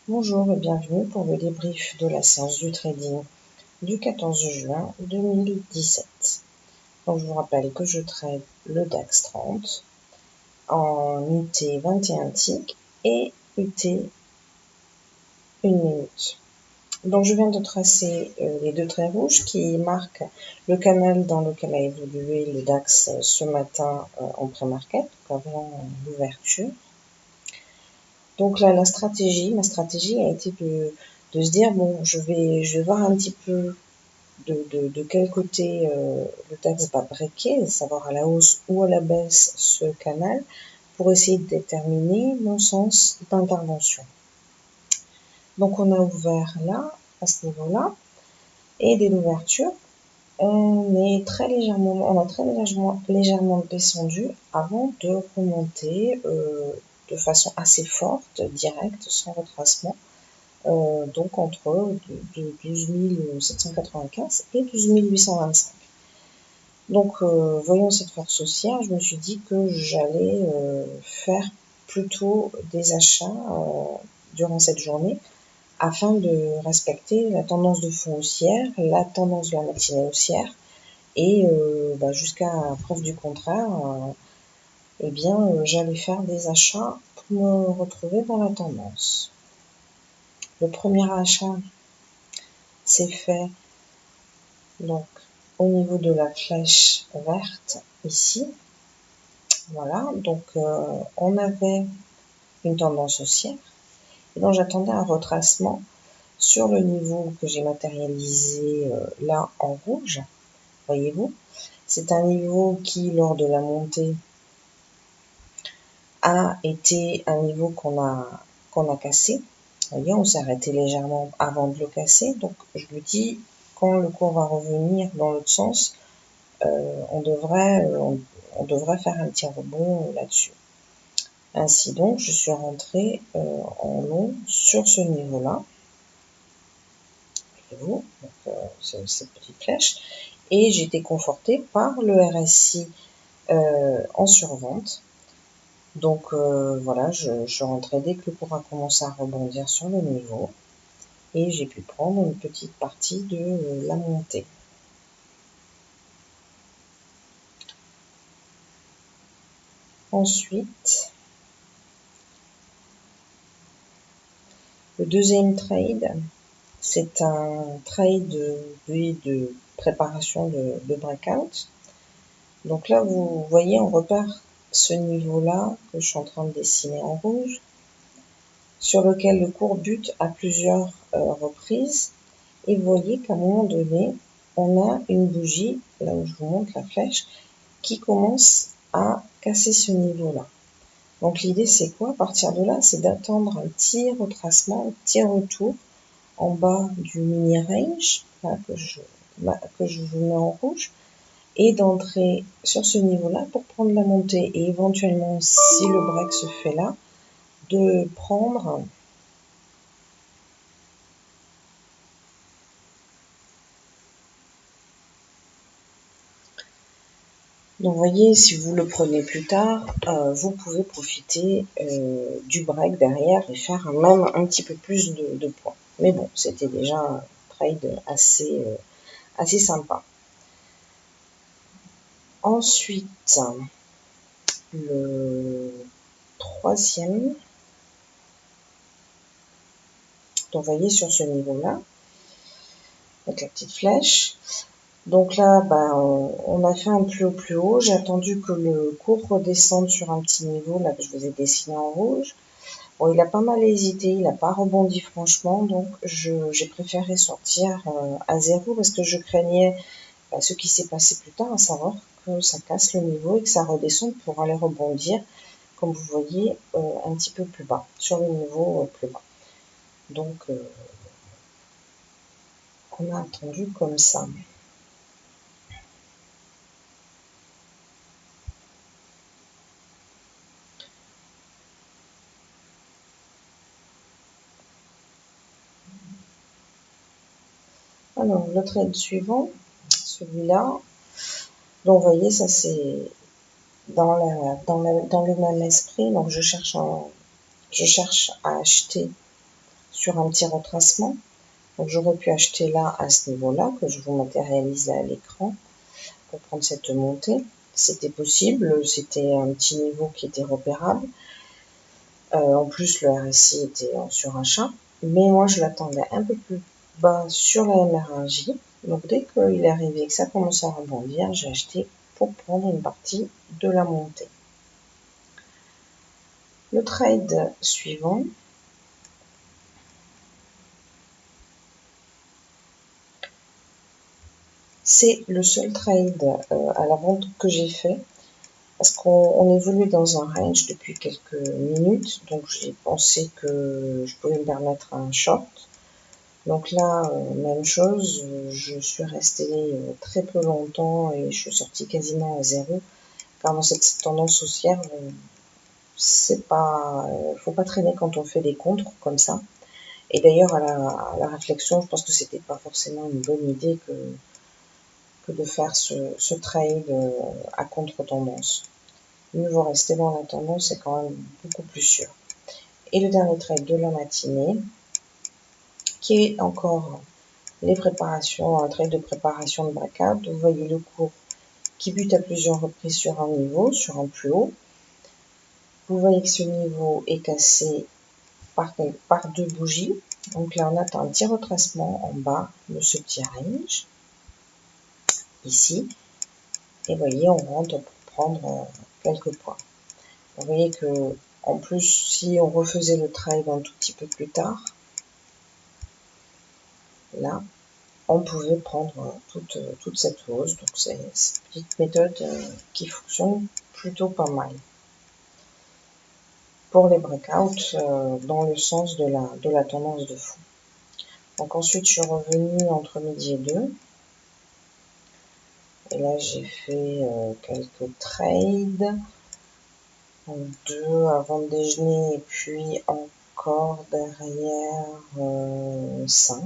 Bonjour et bienvenue pour le débrief de la séance du trading du 14 juin 2017. Donc je vous rappelle que je trade le DAX 30 en UT 21 ticks et UT 1 minute. Donc je viens de tracer les deux traits rouges qui marquent le canal dans lequel a évolué le DAX ce matin en pré-market, avant l'ouverture. Donc là, ma stratégie a été de se dire, bon, je vais voir un petit peu de quel côté le DAX va breaker, savoir à la hausse ou à la baisse ce canal, pour essayer de déterminer mon sens d'intervention. Donc on a ouvert là, à ce niveau-là, et dès l'ouverture, on a très légèrement descendu avant de remonter de façon assez forte, directe, sans retracement, donc entre 12 795 et 12 825. Donc, voyant cette force haussière, je me suis dit que j'allais faire plutôt des achats durant cette journée afin de respecter la tendance de fond haussière, la tendance de la matinée haussière, et jusqu'à preuve du contraire, j'allais faire des achats pour me retrouver dans la tendance. Le premier achat s'est fait donc au niveau de la flèche verte ici. Voilà, donc on avait une tendance haussière et donc j'attendais un retracement sur le niveau que j'ai matérialisé là en rouge. Voyez-vous, c'est un niveau qui, lors de la montée, a été un niveau qu'on a cassé. Vous voyez, on s'est arrêté légèrement avant de le casser. Donc, je me dis, quand le cours va revenir dans l'autre sens, on devrait faire un petit rebond là-dessus. Ainsi donc, je suis rentrée en long sur ce niveau-là. Voyez-vous, cette petite flèche. Et j'ai été confortée par le RSI en survente. Donc voilà, je suis rentrée dès que le cours a commencé à rebondir sur le niveau et j'ai pu prendre une petite partie de la montée. Ensuite, le deuxième trade, c'est un trade de préparation de breakout. Donc là, vous voyez, on repère ce niveau-là que je suis en train de dessiner en rouge, sur lequel le cours bute à plusieurs reprises. Et vous voyez qu'à un moment donné, on a une bougie, là où je vous montre la flèche, qui commence à casser ce niveau-là. Donc l'idée c'est quoi? À partir de là, c'est d'attendre un petit retracement, un petit retour en bas du mini range, là, que je vous mets en rouge, et d'entrer sur ce niveau-là pour prendre la montée. Et éventuellement, si le break se fait là, de prendre donc, vous voyez, si vous le prenez plus tard, vous pouvez profiter du break derrière et faire même un petit peu plus de points. Mais bon, c'était déjà un trade assez sympa. Ensuite, le troisième. Donc, vous voyez, sur ce niveau-là, avec la petite flèche. Donc là, on a fait un plus haut. J'ai attendu que le cours redescende sur un petit niveau, là, que je vous ai dessiné en rouge. Bon, il a pas mal hésité, il n'a pas rebondi franchement, donc j'ai préféré sortir à zéro parce que je craignais ce qui s'est passé plus tard, à savoir que ça casse le niveau et que ça redescende pour aller rebondir, comme vous voyez, un petit peu plus bas, sur le niveau plus bas. Donc, on a attendu comme ça. Alors, le trade suivant, celui-là, donc vous voyez, ça c'est dans le même esprit, donc je cherche à acheter sur un petit retracement. Donc j'aurais pu acheter là, à ce niveau-là, que je vous matérialise là à l'écran, pour prendre cette montée. C'était possible, c'était un petit niveau qui était repérable. En plus, le RSI était en surachat. Mais moi, je l'attendais un peu plus bas sur la MRJ. Donc dès qu'il est arrivé et que ça commence à rebondir, j'ai acheté pour prendre une partie de la montée. Le trade suivant, c'est le seul trade à la vente que j'ai fait, parce qu'on évolue dans un range depuis quelques minutes, donc j'ai pensé que je pouvais me permettre un short. Donc là, même chose, je suis restée très peu longtemps et je suis sortie quasiment à zéro, car dans cette tendance haussière, c'est pas, faut pas traîner quand on fait des contres comme ça. Et d'ailleurs, à la réflexion, je pense que c'était pas forcément une bonne idée que de faire ce trade à contre-tendance. Mieux vaut rester dans la tendance, c'est quand même beaucoup plus sûr. Et le dernier trade de la matinée, qui est encore les préparations, un trade de préparation de breakout. Vous voyez le cours qui bute à plusieurs reprises sur un niveau, sur un plus haut. Vous voyez que ce niveau est cassé par deux bougies. Donc là, on attend un petit retracement en bas de ce petit range, ici. Et vous voyez, on rentre pour prendre quelques points. Vous voyez que, en plus, si on refaisait le trade un tout petit peu plus tard, là, on pouvait prendre toute cette hausse. Donc c'est une petite méthode qui fonctionne plutôt pas mal pour les breakouts dans le sens de la tendance de fond. Donc ensuite, je suis revenue entre midi et 2. Et là, j'ai fait quelques trades. Donc 2 avant le déjeuner et puis encore derrière 5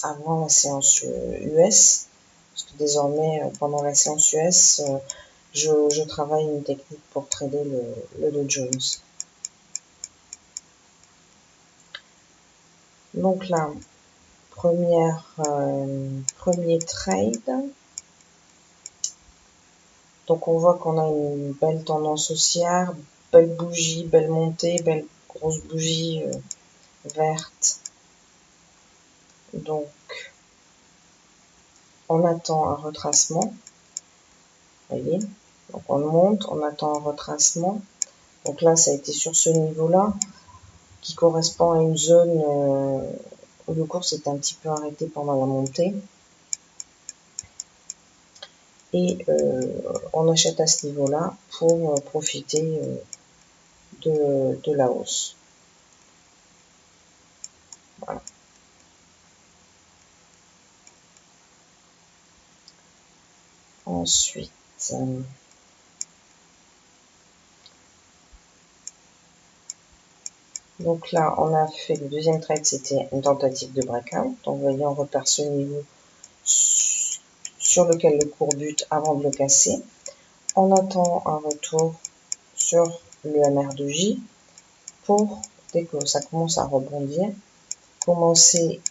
avant la séance US. Parce que désormais, pendant la séance US, je travaille une technique pour trader le Dow Jones. Donc là, premier trade. Donc on voit qu'on a une belle tendance haussière, belle bougie, belle montée, belle grosse bougie verte. Donc on attend un retracement. Vous voyez, donc on monte, on attend un retracement. Donc là, ça a été sur ce niveau-là, qui correspond à une zone où le cours s'est un petit peu arrêté pendant la montée. Et on achète à ce niveau-là pour profiter de la hausse. Voilà. Ensuite, donc là, on a fait le deuxième trade, c'était une tentative de breakout. Donc vous voyez, on repère ce niveau sur lequel le cours bute avant de le casser. On attend un retour sur le MR2J pour, dès que ça commence à rebondir, commencer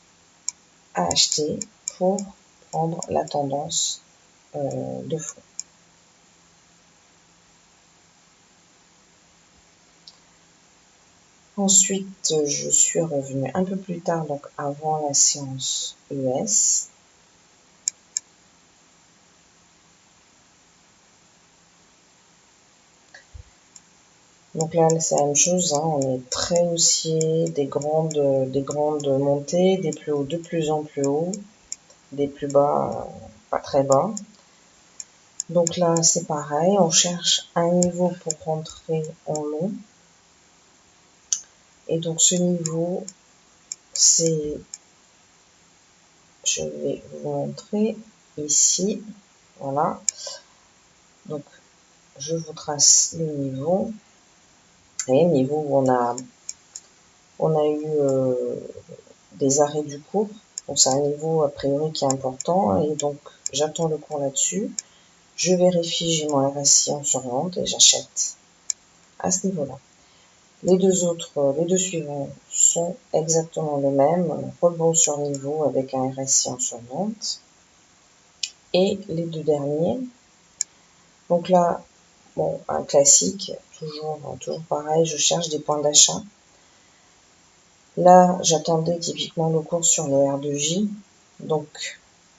à acheter pour prendre la tendance de fond. Ensuite, je suis revenue un peu plus tard, donc avant la séance US. Donc là, c'est la même chose, hein, on est très haussier, des grandes montées, des plus hauts de plus en plus hauts, des plus bas, pas très bas. Donc là, c'est pareil, on cherche un niveau pour rentrer en long. Et donc ce niveau, c'est, je vais vous montrer ici, voilà. Donc je vous trace le niveau. Et niveau où on a eu des arrêts du cours. Donc c'est un niveau a priori qui est important. Et donc j'attends le cours là-dessus. Je vérifie, j'ai mon RSI en survente et j'achète à ce niveau-là. Les deux suivants sont exactement les mêmes, rebond sur niveau avec un RSI en survente. Et les deux derniers, donc là, bon, un classique, toujours pareil, je cherche des points d'achat. Là, j'attendais typiquement le cours sur le R2J, donc,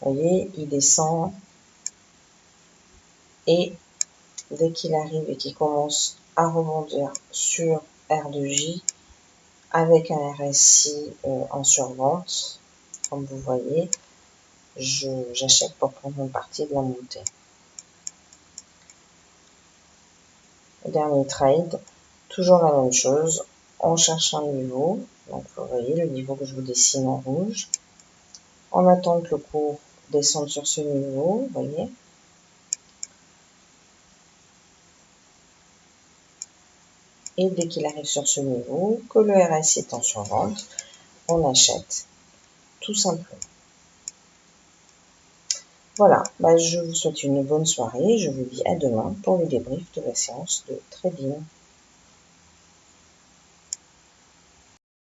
vous voyez, il descend, et dès qu'il arrive et qu'il commence à rebondir sur R2J, avec un RSI en survente, comme vous voyez, j'achète pour prendre une partie de la montée. Dernier trade, toujours la même chose, on cherche un niveau, donc vous voyez le niveau que je vous dessine en rouge, on attend que le cours descende sur ce niveau, vous voyez, et dès qu'il arrive sur ce niveau, que le RSI est en survente, on achète, tout simplement. Voilà, je vous souhaite une bonne soirée, je vous dis à demain pour le débrief de la séance de trading.